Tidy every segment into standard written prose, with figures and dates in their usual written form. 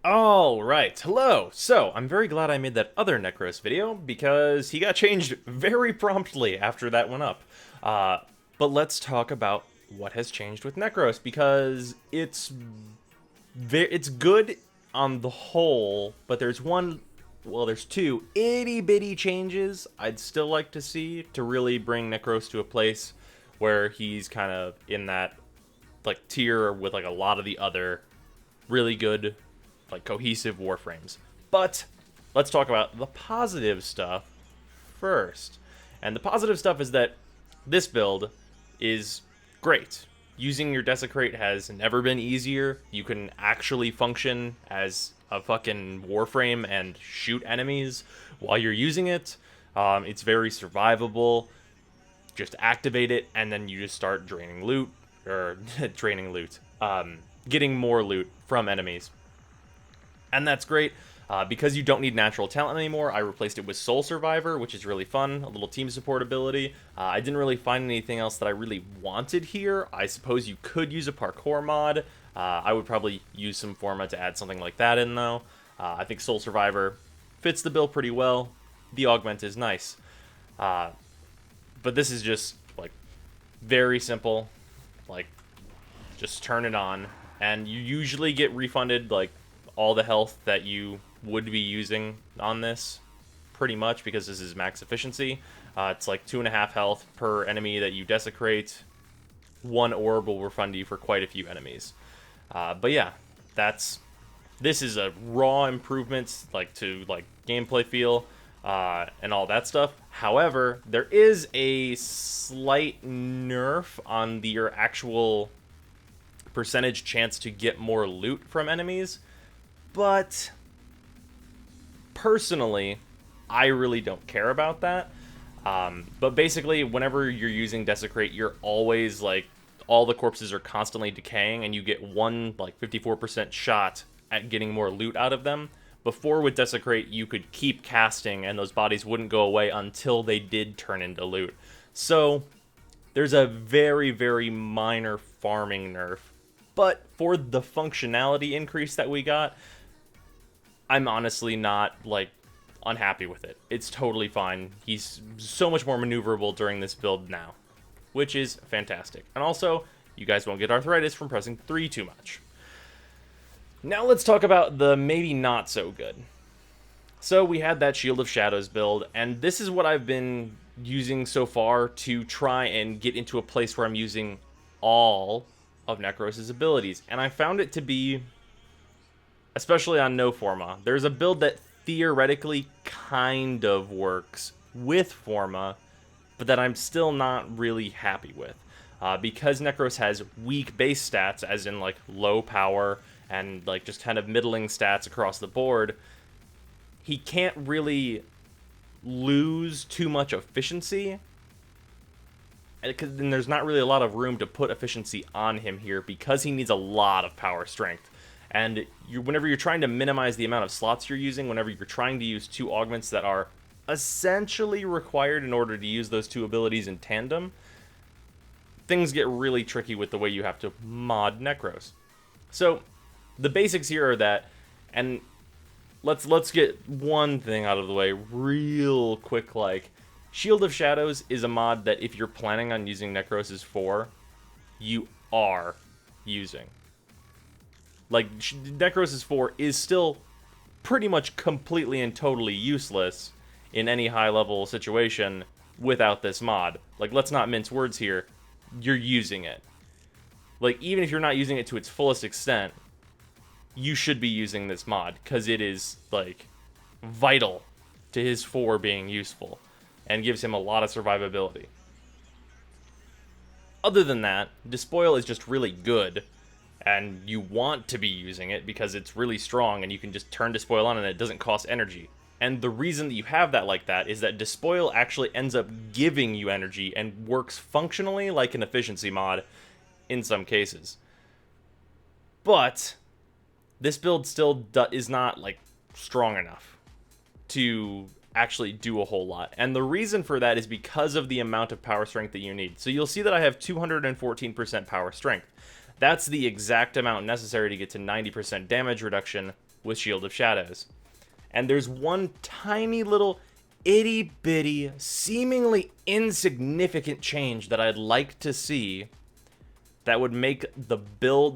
Alright, hello! So, I'm very glad I made that other Nekros video, because he got changed very promptly after that went up. But let's talk about what has changed with Nekros, because it's good on the whole, but there's two itty-bitty changes I'd still like to see to really bring Nekros to a place where he's kind of in that, like, tier with, like, a lot of the other really good, like, cohesive Warframes. But let's talk about the positive stuff first. And the positive stuff is that this build is great. Using your Desecrate has never been easier. You can actually function as a fucking Warframe and shoot enemies while you're using it. It's very survivable. Just activate it, and then you just start draining loot, or draining loot, getting more loot from enemies. And that's great. Because you don't need natural talent anymore, I replaced it with Soul Survivor, which is really fun, a little team support ability. I didn't really find anything else that I really wanted here. I suppose you could use a parkour mod. I would probably use some Forma to add something like that in, though. I think Soul Survivor fits the bill pretty well. The augment is nice. But this is just, like, very simple. Like, just turn it on, and you usually get refunded, like, all the health that you would be using on this, pretty much, because this is max efficiency. It's like 2.5 health per enemy that you desecrate. 1 orb will refund you for quite a few enemies. But yeah, this is a raw improvement, like, to, like, gameplay feel, and all that stuff. However, there is a slight nerf on your actual percentage chance to get more loot from enemies. But personally, I really don't care about that. But basically, whenever you're using Desecrate, you're always, like, all the corpses are constantly decaying, and you get one, like, 54% shot at getting more loot out of them. Before, with Desecrate, you could keep casting, and those bodies wouldn't go away until they did turn into loot. So, there's a very, very minor farming nerf. But for the functionality increase that we got, I'm honestly not, like, unhappy with it. It's totally fine. He's so much more maneuverable during this build now, which is fantastic. And also, you guys won't get arthritis from pressing 3 too much. Now let's talk about the maybe not so good. So we had that Shield of Shadows build, and this is what I've been using so far to try and get into a place where I'm using all of Nekros' abilities. And I found it to be, especially on no Forma, there's a build that theoretically kind of works with Forma, but that I'm still not really happy with. Because Nekros has weak base stats, as in, like, low power and, like, just kind of middling stats across the board, he can't really lose too much efficiency. And there's not really a lot of room to put efficiency on him here, because he needs a lot of power strength. And whenever you're trying to minimize the amount of slots you're using, whenever you're trying to use 2 augments that are essentially required in order to use those 2 abilities in tandem, things get really tricky with the way you have to mod Nekros. So, the basics here are that, and let's get one thing out of the way real quick, like, Shield of Shadows is a mod that if you're planning on using Nekros' 4, you are using. Like, Nekros' 4 is still pretty much completely and totally useless in any high-level situation without this mod. Like, let's not mince words here. You're using it. Like, even if you're not using it to its fullest extent, you should be using this mod, because it is, like, vital to his 4 being useful, and gives him a lot of survivability. Other than that, Despoil is just really good, and you want to be using it because it's really strong, and you can just turn Despoil on and it doesn't cost energy. And the reason that you have that like that is that Despoil actually ends up giving you energy and works functionally like an efficiency mod in some cases. But this build still is not, like, strong enough to actually do a whole lot. And the reason for that is because of the amount of power strength that you need. So you'll see that I have 214% power strength. That's the exact amount necessary to get to 90% damage reduction with Shield of Shadows. And there's one tiny little itty-bitty, seemingly insignificant change that I'd like to see that would make the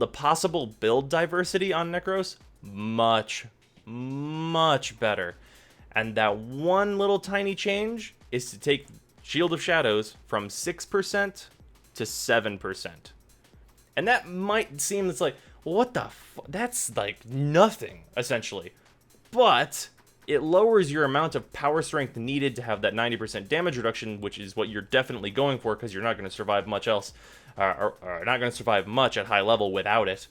possible build diversity on Nekros much, much better. And that one little tiny change is to take Shield of Shadows from 6% to 7%. And that might seem, it's like, well, what the that's like nothing, essentially. But it lowers your amount of power strength needed to have that 90% damage reduction, which is what you're definitely going for, because you're not going to survive much else, or not going to survive much at high level without it.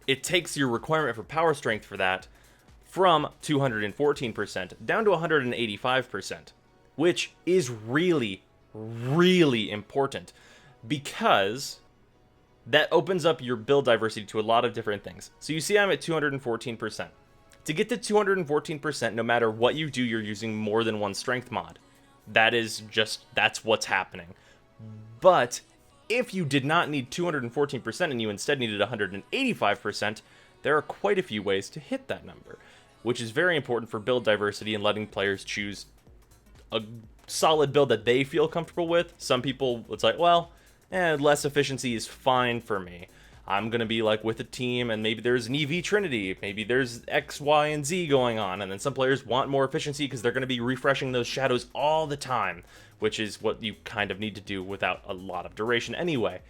It takes your requirement for power strength for that from 214% down to 185%, which is really, really important, because that opens up your build diversity to a lot of different things. So you see I'm at 214%. To get to 214%, no matter what you do, you're using more than one strength mod. That's what's happening. But if you did not need 214% and you instead needed 185%, there are quite a few ways to hit that number, which is very important for build diversity and letting players choose a solid build that they feel comfortable with. Some people, it's like, well, less efficiency is fine for me. I'm going to be like with a team, and maybe there's an EV Trinity, maybe there's X, Y, and Z going on, and then some players want more efficiency because they're going to be refreshing those shadows all the time, which is what you kind of need to do without a lot of duration anyway.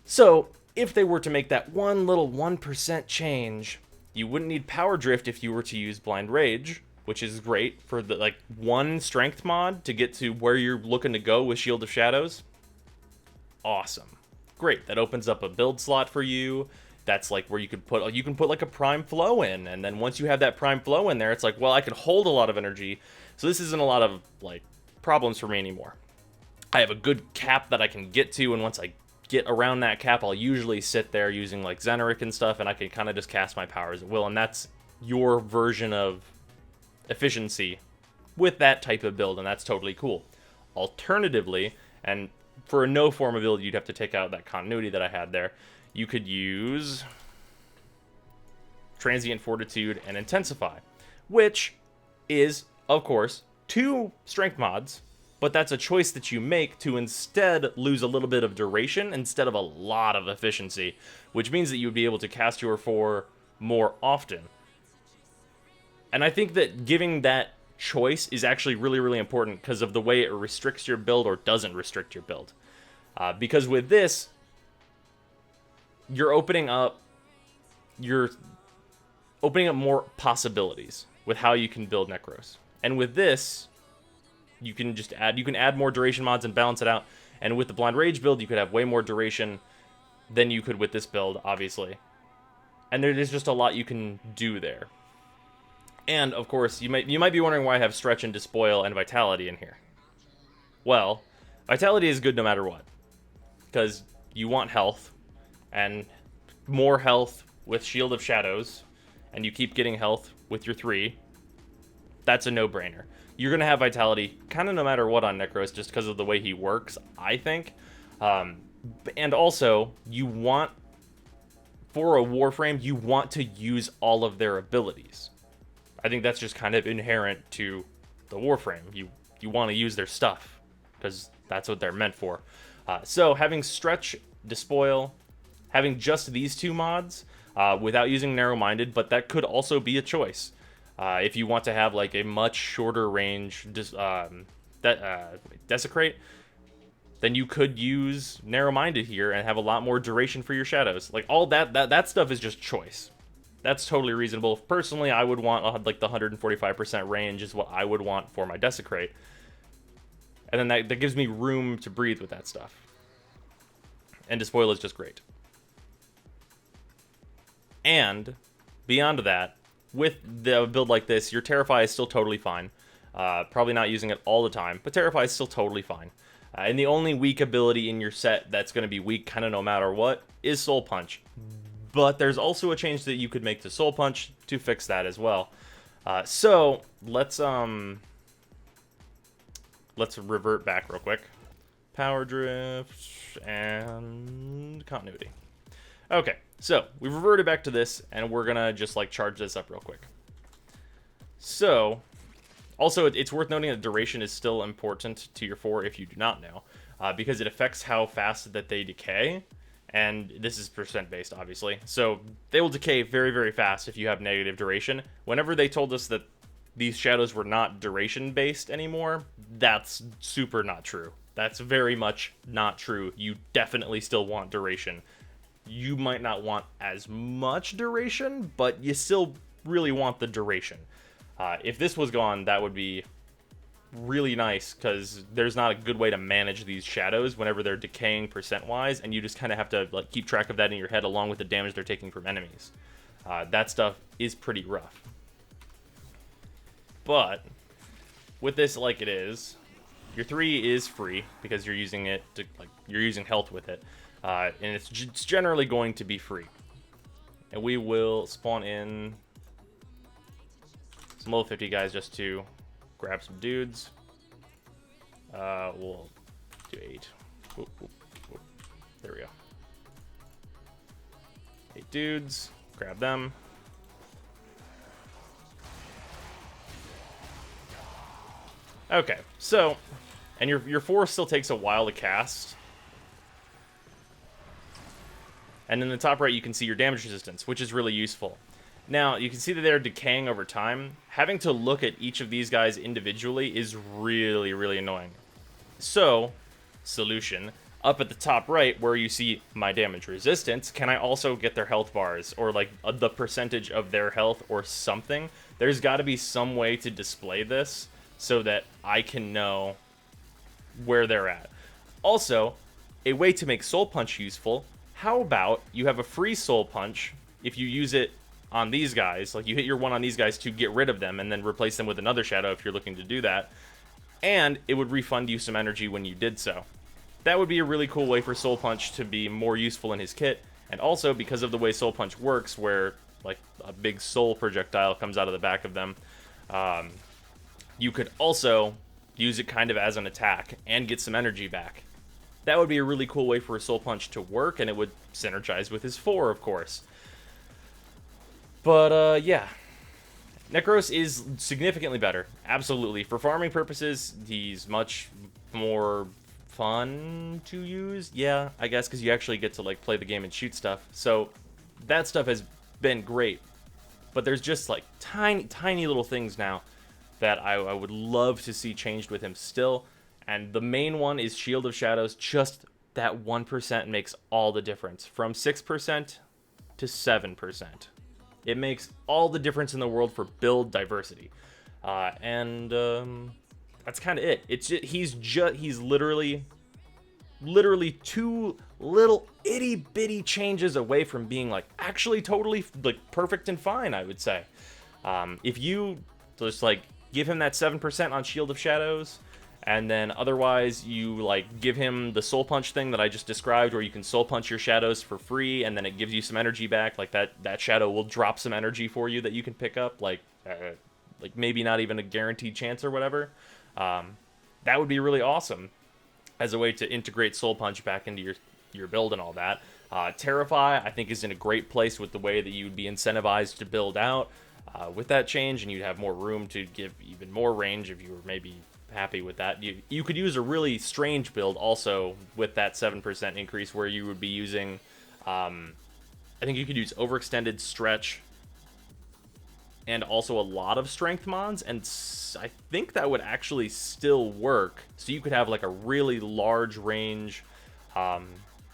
So, if they were to make that one little 1% change, you wouldn't need Power Drift if you were to use Blind Rage, which is great for the like one strength mod to get to where you're looking to go with Shield of Shadows. Awesome. Great, that opens up a build slot for you. That's like where you can put like a prime flow in, and then once you have that prime flow in there, it's like, well, I can hold a lot of energy, so this isn't a lot of like problems for me anymore. I have a good cap that I can get to, and once I get around that cap, I'll usually sit there using like Xeneric and stuff, and I can kind of just cast my powers at will, and that's your version of efficiency with that type of build, and that's totally cool. Alternatively, and for a no form of build, you'd have to take out that continuity that I had there. You could use Transient Fortitude and Intensify, which is, of course, 2 strength mods, but that's a choice that you make to instead lose a little bit of duration instead of a lot of efficiency, which means that you would be able to cast your 4 more often. And I think that giving that choice is actually really, really important because of the way it restricts your build or doesn't restrict your build. Because with this, you're opening up more possibilities with how you can build Nekros. And with this, you can add more duration mods and balance it out. And with the Blind Rage build, you could have way more duration than you could with this build, obviously. And there's just a lot you can do there. And, of course, you might be wondering why I have Stretch and Despoil and Vitality in here. Well, Vitality is good no matter what, because you want health, and more health with Shield of Shadows, and you keep getting health with your 3. That's a no-brainer. You're going to have Vitality kind of no matter what on Nekros, just because of the way he works, I think. And also, for a Warframe, you want to use all of their abilities. I think that's just kind of inherent to the Warframe. You want to use their stuff, because that's what they're meant for. So having Stretch, Despoil, having just these 2 mods, without using Narrow-Minded, but that could also be a choice. If you want to have like a much shorter range Desecrate, then you could use Narrow-Minded here and have a lot more duration for your shadows. Like all that stuff is just choice. That's totally reasonable. Personally, I would want like the 145% range is what I would want for my Desecrate. And then that gives me room to breathe with that stuff. And Despoil is just great. And beyond that, with the build like this, your Terrify is still totally fine. Probably not using it all the time, but Terrify is still totally fine. And the only weak ability in your set that's going to be weak kind of no matter what is Soul Punch. But there's also a change that you could make to Soul Punch to fix that as well. So let's revert back real quick. Power Drift and Continuity. Okay, so we've reverted back to this, and we're gonna just like charge this up real quick. So, also it's worth noting that duration is still important to your 4 if you do not know, because it affects how fast that they decay, and this is percent based, obviously. So they will decay very, very fast if you have negative duration. Whenever they told us that these shadows were not duration based anymore, that's super not true. That's very much not true. You definitely still want duration. You might not want as much duration, but you still really want the duration. If this was gone, that would be really nice, because there's not a good way to manage these shadows whenever they're decaying percent-wise, and you just kind of have to like keep track of that in your head along with the damage they're taking from enemies. That stuff is pretty rough. But with this like it is, your 3 is free because you're using it to you're using health with it, and it's generally going to be free. And we will spawn in some level 50 guys just to grab some dudes. We'll do 8. Whoop, whoop, whoop. There we go. 8 dudes. Grab them. Okay, so, and your 4 still takes a while to cast. And in the top right, you can see your damage resistance, which is really useful. Now, you can see that they're decaying over time. Having to look at each of these guys individually is really, really annoying. So, solution. Up at the top right, where you see my damage resistance, can I also get their health bars, or like the percentage of their health or something? There's got to be some way to display this so that I can know where they're at. Also, a way to make Soul Punch useful. How about you have a free Soul Punch if you use it on these guys, like you hit your 1 on these guys to get rid of them and then replace them with another shadow if you're looking to do that, and it would refund you some energy when you did so. That would be a really cool way for Soul Punch to be more useful in his kit, and also because of the way Soul Punch works, where like a big soul projectile comes out of the back of them, you could also use it kind of as an attack and get some energy back. That would be a really cool way for a Soul Punch to work, and it would synergize with his 4, of course. But, yeah. Nekros is significantly better. Absolutely. For farming purposes, he's much more fun to use. Yeah, I guess, because you actually get to, like, play the game and shoot stuff. So, that stuff has been great. But there's just, like, tiny, tiny little things now that I would love to see changed with him still. And the main one is Shield of Shadows. Just that 1% makes all the difference. From 6% to 7%. It makes all the difference in the world for build diversity, and that's kind of it. It's just, he's literally 2 little itty bitty changes away from being like actually totally like perfect and fine, I would say. If you just like give him that 7% on Shield of Shadows, and then otherwise you like give him the Soul Punch thing that I just described, where you can Soul Punch your shadows for free and then it gives you some energy back, like that shadow will drop some energy for you that you can pick up, like maybe not even a guaranteed chance or whatever. That would be really awesome as a way to integrate Soul Punch back into your build and all that. Terrify, I think, is in a great place with the way that you'd be incentivized to build out with that change, and you'd have more room to give even more range if you were maybe happy with that. You could use a really strange build also with that 7% increase, where you would be using I think you could use overextended stretch and also a lot of strength mons, and I think that would actually still work. So you could have like a really large range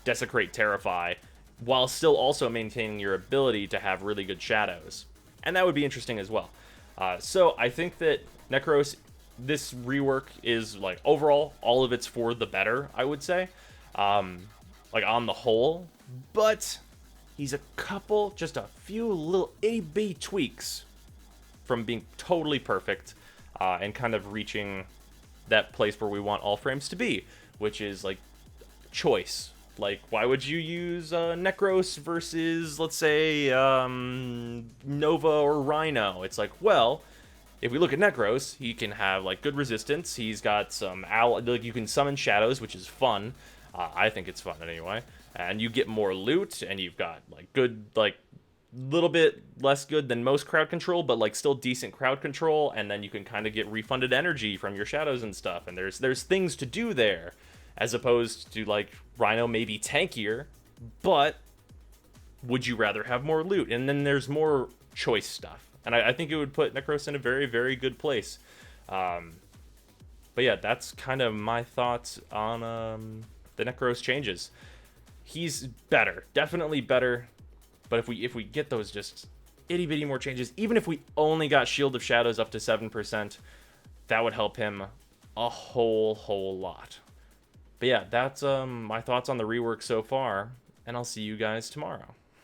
Desecrate Terrify while still also maintaining your ability to have really good shadows, and that would be interesting as well. So I think that Nekros, this rework is like overall all of it's for the better, I would say, like on the whole, but he's just a few little itty-bitty tweaks from being totally perfect and kind of reaching that place where we want all frames to be, which is like choice. Like, why would you use Nekros versus, let's say, Nova or Rhino? It's like, well, if we look at Nekros, he can have like good resistance. He's got some like you can summon shadows, which is fun. I think it's fun anyway. And you get more loot, and you've got like good, like little bit less good than most crowd control, but like still decent crowd control. And then you can kind of get refunded energy from your shadows and stuff. And there's things to do there, as opposed to like Rhino maybe tankier, but would you rather have more loot? And then there's more choice stuff. And I think it would put Nekros in a very, very good place. But yeah, that's kind of my thoughts on the Nekros changes. He's better, definitely better. But if we get those just itty bitty more changes, even if we only got Shield of Shadows up to 7%, that would help him a whole lot. But yeah, that's my thoughts on the rework so far, and I'll see you guys tomorrow.